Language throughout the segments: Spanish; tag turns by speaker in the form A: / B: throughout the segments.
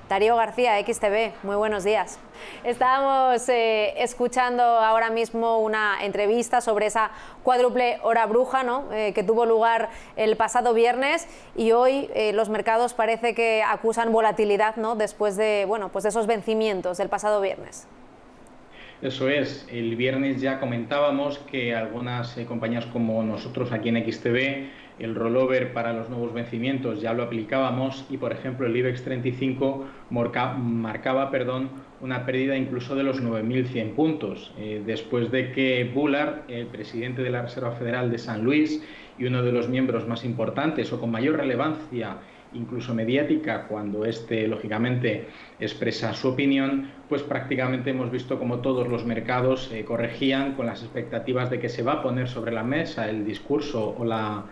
A: Darío García, XTV, muy buenos días. Estábamos escuchando ahora mismo una entrevista sobre esa cuádruple hora bruja, ¿no? Que tuvo lugar el pasado viernes, y hoy los mercados parece que acusan volatilidad, ¿no? Después de, bueno, pues de esos vencimientos del pasado viernes.
B: Eso es, el viernes ya comentábamos que algunas compañías como nosotros aquí en XTV, el rollover para los nuevos vencimientos ya lo aplicábamos y, por ejemplo, el IBEX 35 marcaba una pérdida incluso de los 9.100 puntos, después de que Bullard, el presidente de la Reserva Federal de San Luis y uno de los miembros más importantes o con mayor relevancia incluso mediática, cuando éste lógicamente expresa su opinión, pues prácticamente hemos visto como todos los mercados corregían con las expectativas de que se va a poner sobre la mesa el discurso o la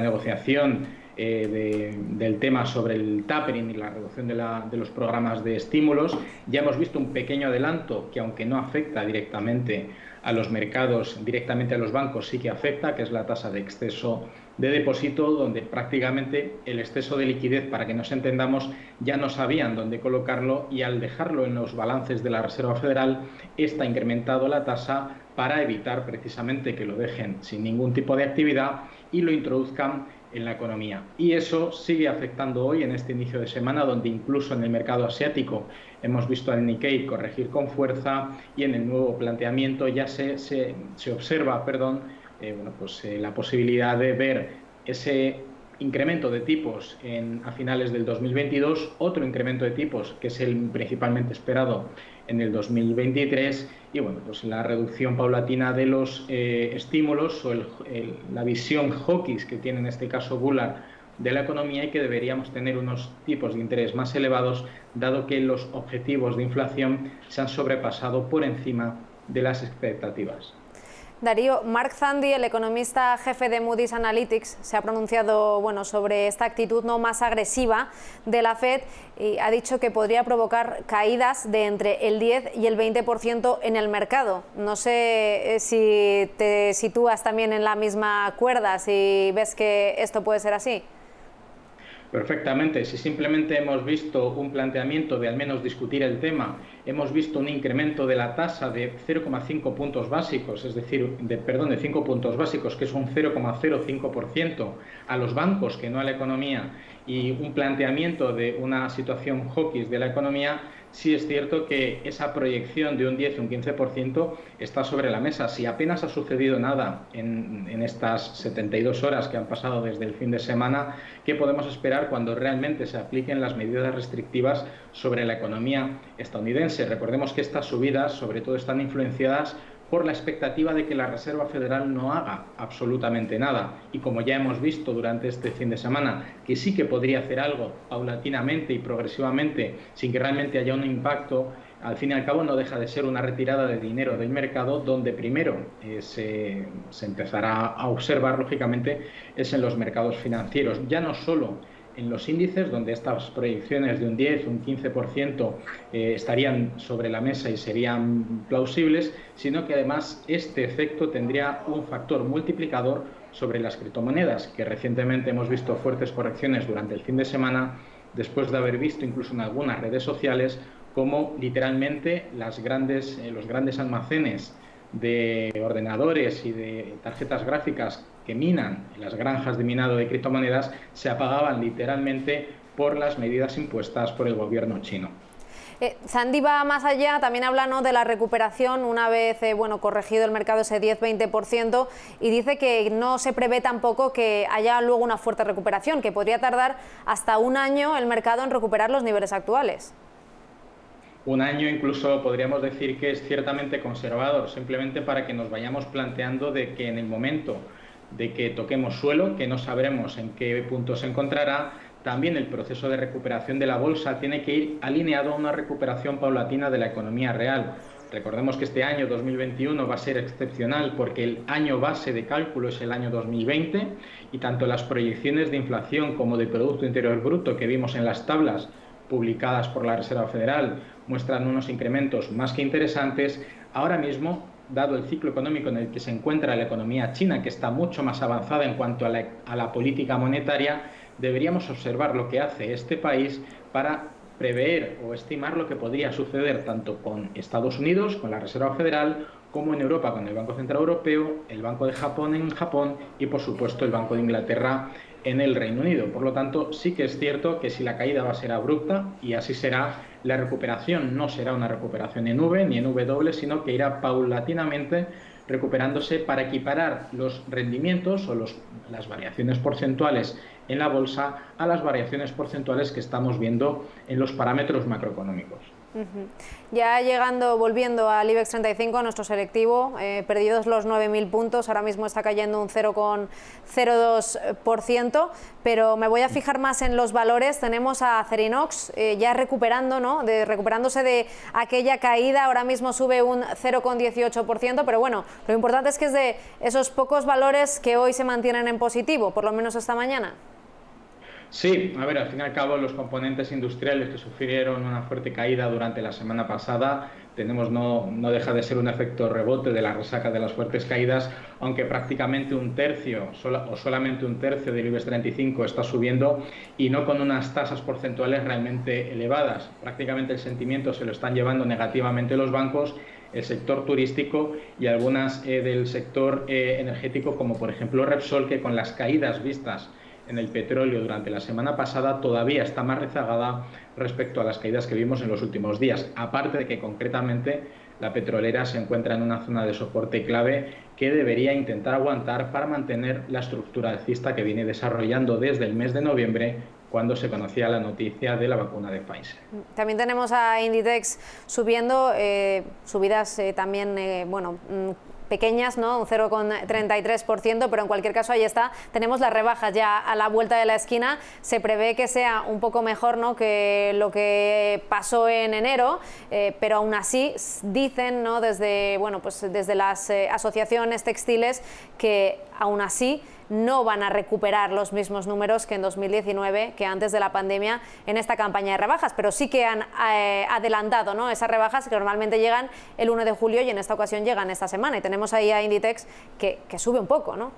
B: negociación del tema sobre el tapering y la reducción de los programas de estímulos. Ya hemos visto un pequeño adelanto que, aunque no afecta directamente a los mercados, directamente a los bancos, sí que afecta, que es la tasa de exceso de depósito, donde prácticamente el exceso de liquidez, para que nos entendamos, ya no sabían dónde colocarlo, y al dejarlo en los balances de la Reserva Federal, está incrementado la tasa para evitar precisamente que lo dejen sin ningún tipo de actividad y lo introduzcan en la economía. Y eso sigue afectando hoy en este inicio de semana, donde incluso en el mercado asiático hemos visto al Nikkei corregir con fuerza, y en el nuevo planteamiento ya se observa la posibilidad de ver ese incremento de tipos a finales del 2022, otro incremento de tipos que es el principalmente esperado en el 2023, y bueno, pues la reducción paulatina de los estímulos o la visión hawkish que tiene en este caso Bullard de la economía, y que deberíamos tener unos tipos de interés más elevados, dado que los objetivos de inflación se han sobrepasado por encima de las expectativas.
A: Darío, Mark Zandi, el economista jefe de Moody's Analytics, se ha pronunciado sobre esta actitud no más agresiva de la Fed, y ha dicho que podría provocar caídas de entre el 10 y el 20% en el mercado. No sé si te sitúas también en la misma cuerda, si ves que esto puede ser así.
B: Perfectamente. Si simplemente hemos visto un planteamiento de al menos discutir el tema, hemos visto un incremento de la tasa de 0,5 puntos básicos, es decir, de 5 puntos básicos, que es un 0,05% a los bancos que no a la economía, y un planteamiento de una situación hawkish de la economía, sí es cierto que esa proyección de un 10 o un 15% está sobre la mesa. Si apenas ha sucedido nada en estas 72 horas que han pasado desde el fin de semana, ¿qué podemos esperar cuando realmente se apliquen las medidas restrictivas sobre la economía estadounidense? Recordemos que estas subidas sobre todo están influenciadas por la expectativa de que la Reserva Federal no haga absolutamente nada, y como ya hemos visto durante este fin de semana, que sí que podría hacer algo paulatinamente y progresivamente sin que realmente haya un impacto, al fin y al cabo no deja de ser una retirada de dinero del mercado, donde primero se empezará a observar, lógicamente, es en los mercados financieros, ya no solo en los índices, donde estas proyecciones de un 10, un 15% estarían sobre la mesa y serían plausibles, sino que además este efecto tendría un factor multiplicador sobre las criptomonedas, que recientemente hemos visto fuertes correcciones durante el fin de semana, después de haber visto incluso en algunas redes sociales cómo literalmente los grandes almacenes de ordenadores y de tarjetas gráficas que minan en las granjas de minado de criptomonedas se apagaban literalmente por las medidas impuestas por el gobierno chino.
A: Zandi va más allá, también habla, ¿no?, de la recuperación una vez corregido el mercado ese 10-20%, y dice que no se prevé tampoco que haya luego una fuerte recuperación, que podría tardar hasta un año el mercado en recuperar los niveles actuales.
B: Un año incluso podríamos decir que es ciertamente conservador, simplemente para que nos vayamos planteando de que en el momento de que toquemos suelo, que no sabremos en qué punto se encontrará, también el proceso de recuperación de la bolsa tiene que ir alineado a una recuperación paulatina de la economía real. Recordemos que este año 2021 va a ser excepcional porque el año base de cálculo es el año 2020, y tanto las proyecciones de inflación como de Producto Interior Bruto que vimos en las tablas publicadas por la Reserva Federal muestran unos incrementos más que interesantes. Ahora mismo, dado el ciclo económico en el que se encuentra la economía china, que está mucho más avanzada en cuanto a la política monetaria, deberíamos observar lo que hace este país para prever o estimar lo que podría suceder tanto con Estados Unidos, con la Reserva Federal, como en Europa con el Banco Central Europeo, el Banco de Japón en Japón y, por supuesto, el Banco de Inglaterra en el Reino Unido. Por lo tanto, sí que es cierto que si la caída va a ser abrupta, y así será, la recuperación no será una recuperación en V ni en W, sino que irá paulatinamente recuperándose para equiparar los rendimientos o las variaciones porcentuales en la bolsa a las variaciones porcentuales que estamos viendo en los parámetros macroeconómicos.
A: Ya volviendo al IBEX 35, nuestro selectivo, perdidos los 9.000 puntos, ahora mismo está cayendo un 0,02%, pero me voy a fijar más en los valores. Tenemos a Acerinox ya recuperando, ¿no? Recuperándose de aquella caída, ahora mismo sube un 0,18%, pero bueno, lo importante es que es de esos pocos valores que hoy se mantienen en positivo, por lo menos esta mañana.
B: Sí, a ver, al fin y al cabo los componentes industriales que sufrieron una fuerte caída durante la semana pasada, no deja de ser un efecto rebote de la resaca de las fuertes caídas, aunque prácticamente un tercio o solamente un tercio del IBEX 35 está subiendo y no con unas tasas porcentuales realmente elevadas. Prácticamente el sentimiento se lo están llevando negativamente los bancos, el sector turístico y algunas del sector energético, como por ejemplo Repsol, que con las caídas vistas en el petróleo durante la semana pasada todavía está más rezagada respecto a las caídas que vimos en los últimos días, aparte de que concretamente la petrolera se encuentra en una zona de soporte clave que debería intentar aguantar para mantener la estructura alcista que viene desarrollando desde el mes de noviembre, cuando se conocía la noticia de la vacuna de Pfizer.
A: También tenemos a Inditex subiendo, subidas también, pequeñas, ¿no? Un 0,33%, pero en cualquier caso ahí está. Tenemos las rebajas ya a la vuelta de la esquina. Se prevé que sea un poco mejor, ¿no?, que lo que pasó en enero, pero aún así dicen, ¿no?, desde las asociaciones textiles, que aún así no van a recuperar los mismos números que en 2019, que antes de la pandemia, en esta campaña de rebajas, pero sí que han adelantado, ¿no?, esas rebajas que normalmente llegan el 1 de julio y en esta ocasión llegan esta semana. Y tenemos ahí a Inditex que sube un poco, ¿no?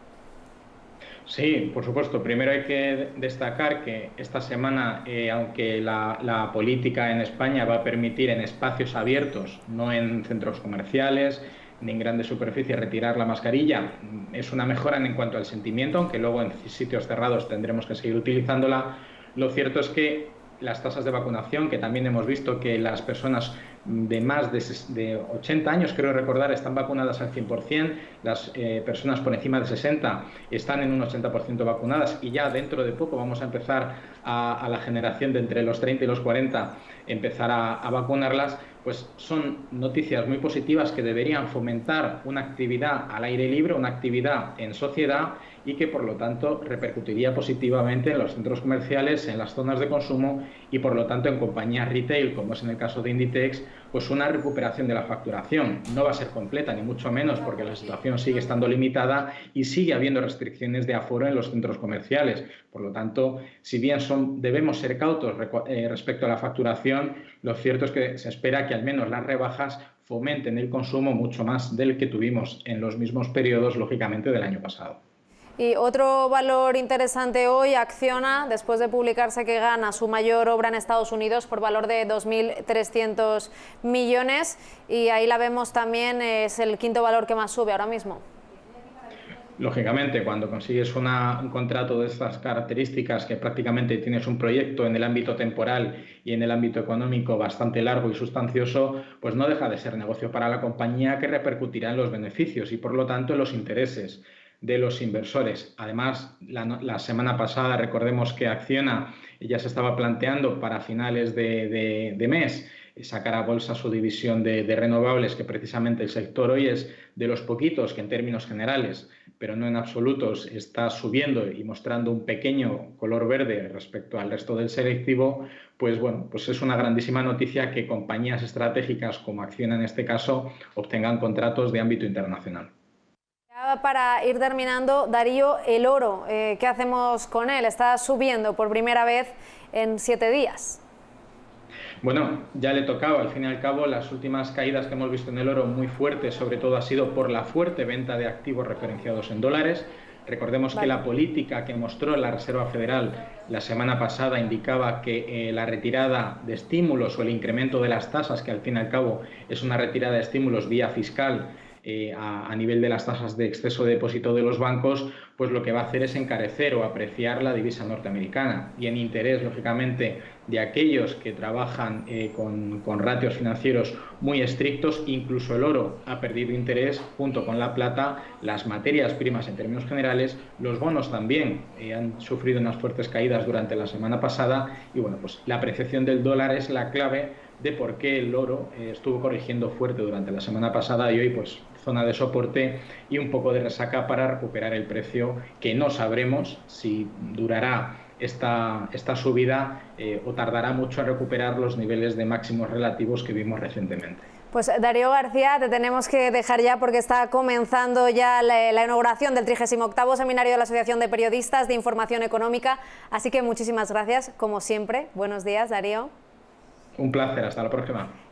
B: Sí, por supuesto. Primero hay que destacar que esta semana, aunque la política en España va a permitir en espacios abiertos, no en centros comerciales ni en grandes superficies, retirar la mascarilla, es una mejora en cuanto al sentimiento, aunque luego en sitios cerrados tendremos que seguir utilizándola. Lo cierto es que las tasas de vacunación, que también hemos visto que las personas de más de 80 años, creo recordar, están vacunadas al 100%, las personas por encima de 60 están en un 80% vacunadas, y ya dentro de poco vamos a empezar a la generación de entre los 30 y los 40 empezar a vacunarlas. Pues son noticias muy positivas que deberían fomentar una actividad al aire libre, una actividad en sociedad, y que por lo tanto repercutiría positivamente en los centros comerciales, en las zonas de consumo y por lo tanto en compañías retail, como es en el caso de Inditex, pues una recuperación de la facturación. No va a ser completa, ni mucho menos, porque la situación sigue estando limitada y sigue habiendo restricciones de aforo en los centros comerciales. Por lo tanto, si bien debemos ser cautos respecto a la facturación, lo cierto es que se espera que al menos las rebajas fomenten el consumo mucho más del que tuvimos en los mismos periodos, lógicamente, del año pasado.
A: Y otro valor interesante hoy, Acciona, después de publicarse que gana su mayor obra en Estados Unidos por valor de 2.300 millones, y ahí la vemos también, es el quinto valor que más sube ahora mismo.
B: Lógicamente, cuando consigues un contrato de estas características, que prácticamente tienes un proyecto en el ámbito temporal y en el ámbito económico bastante largo y sustancioso, pues no deja de ser negocio para la compañía, que repercutirá en los beneficios y por lo tanto en los intereses de los inversores. Además, la semana pasada recordemos que Acciona ya se estaba planteando para finales de mes sacar a bolsa su división de renovables, que precisamente el sector hoy es de los poquitos que en términos generales, pero no en absolutos, está subiendo y mostrando un pequeño color verde respecto al resto del selectivo. Pues bueno, pues es una grandísima noticia que compañías estratégicas como Acciona en este caso obtengan contratos de ámbito internacional.
A: Para ir terminando, Darío, el oro, ¿qué hacemos con él? Está subiendo por primera vez en 7 días.
B: Bueno, ya le tocaba. Al fin y al cabo, las últimas caídas que hemos visto en el oro muy fuertes, sobre todo ha sido por la fuerte venta de activos referenciados en dólares. Recordemos que la política que mostró la Reserva Federal la semana pasada indicaba que la retirada de estímulos o el incremento de las tasas, que al fin y al cabo es una retirada de estímulos vía fiscal, a nivel de las tasas de exceso de depósito de los bancos, pues lo que va a hacer es encarecer o apreciar la divisa norteamericana, y en interés, lógicamente, de aquellos que trabajan con ratios financieros muy estrictos. Incluso el oro ha perdido interés junto con la plata, las materias primas en términos generales, los bonos también han sufrido unas fuertes caídas durante la semana pasada, y bueno, pues la apreciación del dólar es la clave de por qué el oro estuvo corrigiendo fuerte durante la semana pasada, y hoy pues zona de soporte y un poco de resaca para recuperar el precio, que no sabremos si durará esta subida o tardará mucho en recuperar los niveles de máximos relativos que vimos recientemente.
A: Pues Darío García, te tenemos que dejar ya porque está comenzando ya la inauguración del 38º Seminario de la Asociación de Periodistas de Información Económica, así que muchísimas gracias, como siempre. Buenos días, Darío.
B: Un placer, hasta la próxima.